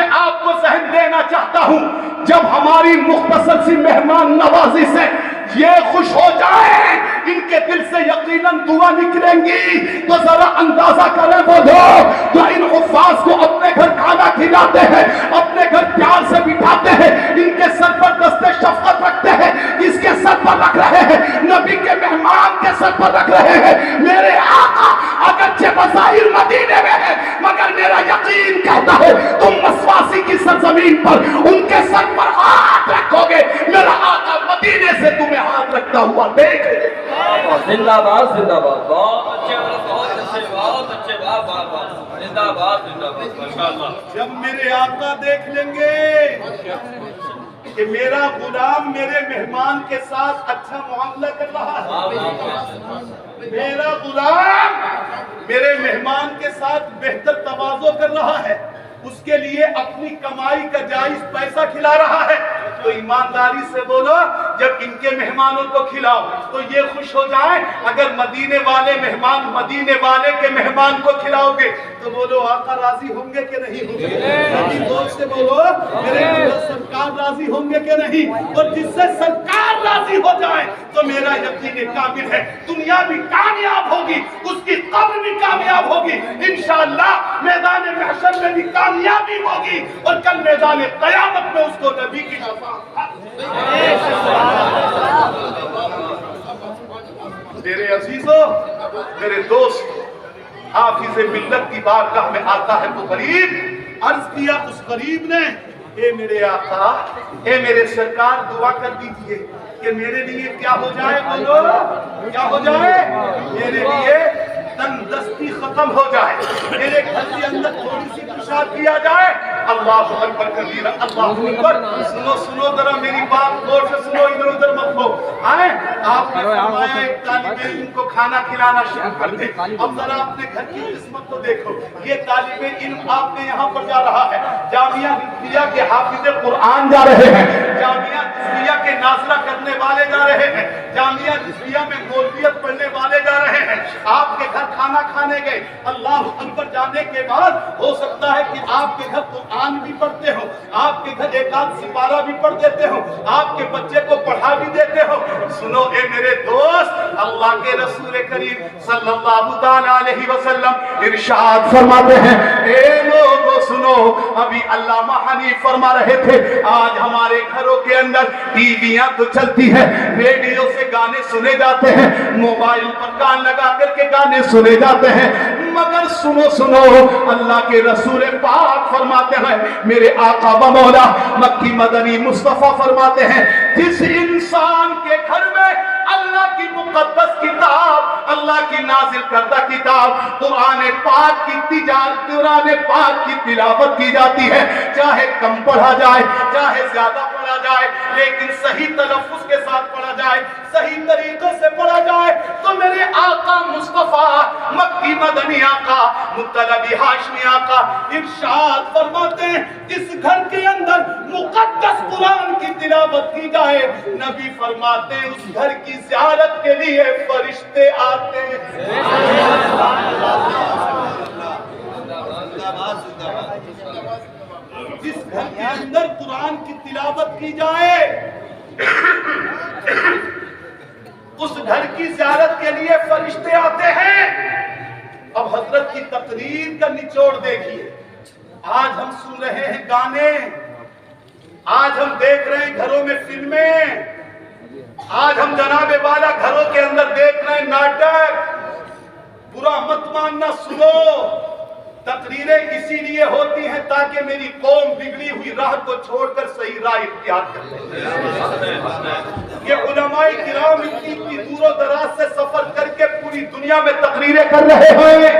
میں آپ کو ذہن دینا چاہتا ہوں، جب ہماری مختصر سی مہمان نوازی سے یہ خوش ہو جائیں، ان کے دل سے یقیناً دعا نکلیں گی، تو ذرا اندازہ کریں وہ لوگ جو ان حفاظ کو اپنے گھر کھانا کھلاتے ہیں، اپنے گھر پیار سے بٹھاتے ہیں، ان کے سر پر دست شفقت رکھتے ہیں، کس کے سر پر رکھ رہے ہیں؟ نبی کے مہمان کے سر پر رکھ رہے ہیں۔ میرے آقا اگرچہ بظاہر مدینے میں ہے، مگر میرا یقین کہتا ہے تم مسواسی کی سرزمین پر ان کے سر پر ہاتھ رکھو گے، میرا آقا مدینے سے تمہیں ہاتھ رکھتا ہوا دیکھ لے۔ زندہ باد زندہ باد، بہت اچھے بہت اچھے بہت اچھے، واہ واہ واہ، زندہ باد ماشاءاللہ۔ جب میرے آقا دیکھ لیں گے کہ میرا غلام میرے مہمان کے ساتھ اچھا معاملہ کر رہا ہے، میرا غلام میرے مہمان کے ساتھ بہتر تواضع کر رہا ہے، اس کے لیے اپنی کمائی کا جائز پیسہ کھلا رہا ہے، تو ایمانداری سے بولو جب ان کے مہمانوں کو کھلاؤ تو یہ خوش ہو جائیں۔ اگر مدینے والے مہمان مدینے والے کے مہمان کو کھلاؤ گے تو بولو آقا راضی ہوں گے کہ نہیں ہوں گے؟ دوست سے بولو میرے سرکار راضی ہوں گے کہ نہیں؟ اور جس سے سرکار راضی ہو جائے تو میرا یقین کامل ہے دنیا بھی کامیاب ہوگی، اس کی قبر بھی کامیاب ہوگی، انشاءاللہ میدان محشر میں بھی کامیابی ہوگی، اور کل میدان قیامت میں اس کو نبی کی شفاعت۔ میرے عزیزوں، میرے دوست، حافظ ملت کی بارگاہ میں آتا ہے وہ غریب، عرض کیا اس غریب نے، اے میرے آقا، اے میرے سرکار دعا کر دیجئے کہ میرے لیے کیا ہو جائے؟ بولو کیا ہو جائے؟ میرے لیے تندرستی ختم ہو جائے، میرے گھر کے اندر تھوڑی سی کشادگی آ جائے۔ اللہ اکبر کبیرہ، اللہ اکبر۔ سنو سنو ذرا میری بات غور سے سنو، ادھر ادھر مت ہو۔ آپ نے فرمایا ایک طالب علم کو کھانا کھلانا شروع کر دے۔ اب ذرا اپنے گھر کی قسمت کو دیکھو، یہ طالب علم آپ کے یہاں پر جا رہا ہے، جامعہ رضویہ کے حافظ قرآن جا رہے ہیں، جامعہ رضویہ کے ناظرہ کرنے والے جا رہے ہیں، جامعہ رضویہ میں مولویت پڑھنے والے جا رہے ہیں، آپ کے گھر کھانا کھانے گئے۔ اللہ اکبر جانے کے بعد ہو سکتا ہے کہ آپ کے گھر قرآن بھی پڑھتے ہو، آپ کے گھر ایک آدھ سپارہ بھی پڑھ دیتے ہو، آپ کے بچے کو پڑھا بھی دیتے ہو۔ سنو اے میرے دوست، اللہ کے رسول کریم صلی اللہ تعالیٰ علیہ وسلم ارشاد فرماتے ہیں، اے لوگو سنو، ابھی علامہ حنیف فرما رہے تھے آج ہمارے گھروں کے اندر ٹی ویاں تو چلتی ہے، ریڈیو سے گانے سنے جاتے ہیں، موبائل پر کان لگا کر کے گانے سنے جاتے ہیں، مگر سنو سنو، اللہ کے رسول پاک فرماتے ہیں، میرے آقا و مولا مکی مدنی مصطفیٰ فرماتے ہیں، جس انسان کے گھر میں اللہ کی مقدس کتاب، اللہ کی نازل کردہ کتاب قرآن پاک کی تلاوت کی جاتی ہے، چاہے کم پڑھا جائے چاہے زیادہ پڑھا جائے، لیکن صحیح تلفظ کے ساتھ پڑھا جائے، صحیح طریقے سے پڑھا جائے، تو میرے آقا مصطفیٰ مکی مدنی آقا مطلبی ہاشمی آقا ارشاد فرماتے ہیں، اس گھر کے اندر مقدس قرآن کی تلاوت کی جائے، نبی فرماتے ہیں اس گھر کی زیارت کے لیے فرشتے آتے ہیں۔ جس گھر کے اندر قرآن کی تلاوت کی جائے اس گھر کی زیارت کے لیے فرشتے آتے ہیں۔ اب حضرت کی تقریر کا نچوڑ دیکھیے، آج ہم سن رہے ہیں گانے، آج ہم دیکھ رہے ہیں گھروں میں فلمیں، آج ہم جناب والا گھروں کے اندر دیکھ رہے ہیں ناٹک۔ برا مت ماننا، سنو، تقریریں اسی لیے ہوتی ہیں تاکہ میری قوم بگڑی ہوئی راہ کو چھوڑ کر صحیح راہ اختیار کر لے۔ یہ علماء کرام اتنی دور و دراز سے سفر کر کے پوری دنیا میں تقریریں کر رہے ہیں،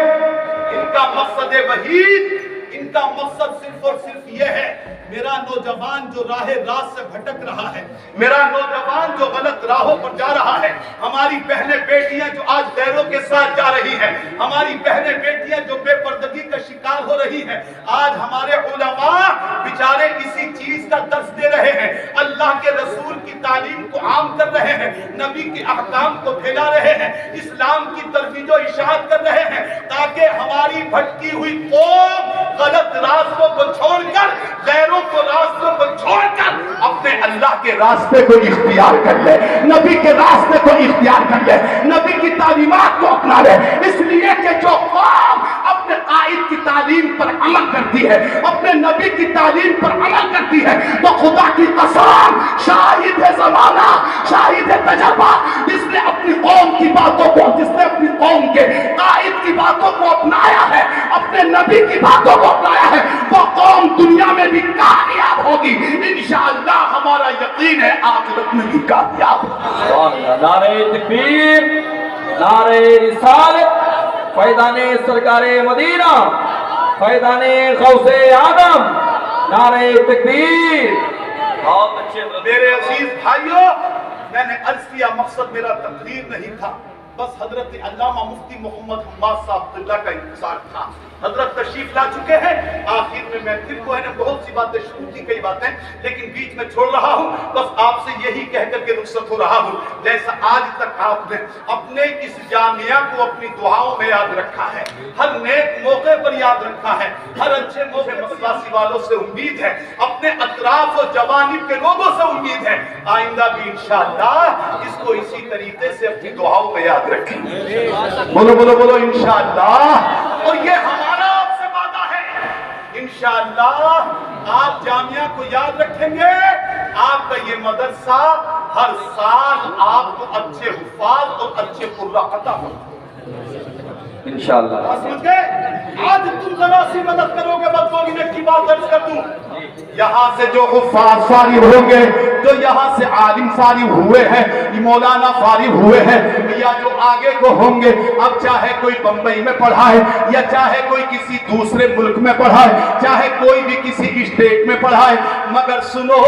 ان کا مقصد وحید، ان کا مقصد صرف اور صرف یہ ہے، میرا نوجوان جو راہ راست سے بھٹک رہا ہے، میرا نوجوان جو غلط راہوں پر جا رہا ہے، ہماری بہنیں بیٹیاں جو آج غیروں کے ساتھ جا رہی ہیں، ہماری بہنیں بیٹیاں جو بے پردگی کا شکار ہو رہی ہیں، آج ہمارے علماء بیچارے اسی چیز کا درس دے رہے ہیں، اللہ کے رسول کی تعلیم کو عام کر رہے ہیں، نبی کے احکام کو پھیلا رہے ہیں، اسلام کی ترویج و اشاعت کر رہے ہیں، تاکہ ہماری بھٹکی ہوئی قوم غلط راستوں کو چھوڑ کر کے راستے کو اختیار کر لے، نبی کے راستے کو اختیار کر لے، نبی کی تعلیمات کو اپنا لے، اس لیے کہ جو قوم اپنے قائد کی تعلیم پر عمل کرتی ہے، اپنے نبی کی تعلیم پر عمل کرتی ہے، تو خدا کی قسم شاہد ہے زمانہ، شاہد ہے تجربہ، جس نے اپنی قوم کی باتوں کو، جس نے اپنی قوم کے قائد کی باتوں کو اپنایا ہے، اپنے نبی کی باتوں کو اپنایا ہے، وہ قوم دنیا میں بھی کامیاب ہوگی انشاءاللہ۔ ہمارا یقین ہے آخرت میں بھی کامیاب ہوگی۔ نعرہ تکبیر، نعرہ رسالت، فیضان سرکار مدینہ، فیضان غوث آدم، نعرہ تکبیر۔ بہت اچھے میرے عزیز بھائیوں، میں نے عرض کیا مقصد میرا تقریر نہیں تھا، بس حضرت علامہ مفتی محمد حماد صاحب اللہ کا انتظار تھا۔ حضرت تشریف لا چکے ہیں، آخر میں پھر کو ہے نا بہت سی باتیں شروع کی، کئی باتیں لیکن بیچ میں چھوڑ رہا ہوں، بس آپ سے یہی کہہ کر کے رخصت ہو رہا ہوں، جیسا آج تک آپ نے اپنے اس جامعہ کو اپنی دعاؤں میں یاد رکھا ہے، ہر نیک موقع پر یاد رکھا ہے، ہر اچھے موقع مسواسی والوں سے امید ہے، اپنے اطراف و جوانب کے لوگوں سے امید ہے، آئندہ بھی انشاءاللہ اس کو اسی طریقے سے اپنی دعاؤں میں یاد رکھیں۔ بولو بولو بولو انشاءاللہ۔ اور یہ ہمارا آپ سے وعدہ ہے، انشاءاللہ آپ جامعہ کو یاد رکھیں گے، آپ کا یہ مدرسہ ہر سال آپ کو اچھے حفاظ اور اچھے قرآ عطا ہوگا انشاءاللہ۔ سمجھ گئے؟ آج تم ذرا سی مدد کرو گے، بس 2 منٹ کی بات عرض کر دوں، یہاں سے جو حفاظ فارغ ہوں گے، جو یہاں سے عالم فارغ ہوئے ہیں، مولانا فارغ ہوئے ہیں، یا جو آگے کو ہوں گے، اب چاہے کوئی بمبئی میں پڑھائے یا چاہے کوئی کسی دوسرے ملک میں پڑھائے، چاہے کوئی بھی کسی اسٹیٹ میں پڑھائے، مگر سنو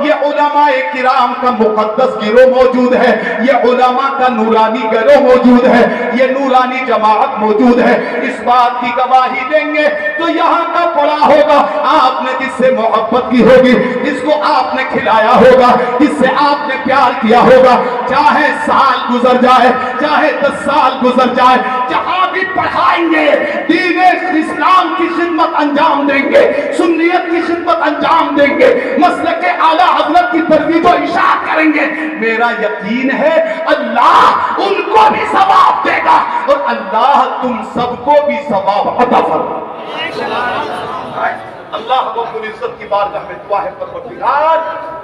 یہ علماء کرام کا مقدس گروہ موجود ہے، یہ علماء کا نورانی گروہ موجود ہے، یہ نورانی جماعت موجود ہے، اس بات کی گواہی دیں گے تو یہاں کا پڑھا ہوگا آپ نے جس سے محبت کی ہوگی، جس کو آپ نے کھلایا ہوگا، جس سے آپ نے پیار کیا ہوگا، چاہے سال گزر جائے، چاہے 10 سال گزر جائے، جہاں بھی پڑھائیں گے دین اسلام کی خدمت انجام دیں گے، سنیت کی خدمت انجام دیں گے، مسلک اعلیٰ حضرت کی ترویج و اشاعت کریں گے، میرا یقین ہے اللہ ان کو بھی ثواب دے گا اور اللہ تم سب کو بھی ثواب عطا فرمائے۔ اللہ رب العزت کی بارگاہ میں دعا ہے پروردگار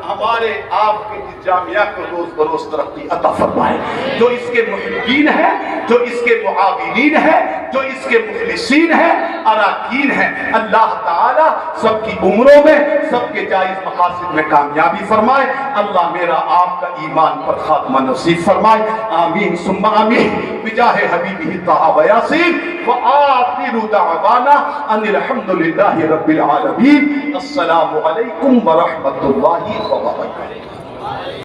ہمارے آپ کے اس جامعہ کو روز بروز ترقی عطا فرمائے، جو اس کے محبین ہیں، جو اس کے معاونین ہیں، جو اس کے مخلصین ہیں، اراکین ہیں، اللہ تعالی سب کی عمروں میں سب کے جائز مقاصد میں کامیابی فرمائے، اللہ میرا آپ کا ایمان پر خاتمہ نصیب فرمائے، آمین ثم آمین بجاہ حبیبہ طہ و یاسین وآخر دعوانا ان الحمدللہ رب العالمین۔ السلام علیکم ورحمۃ اللہ وبرکاتہ۔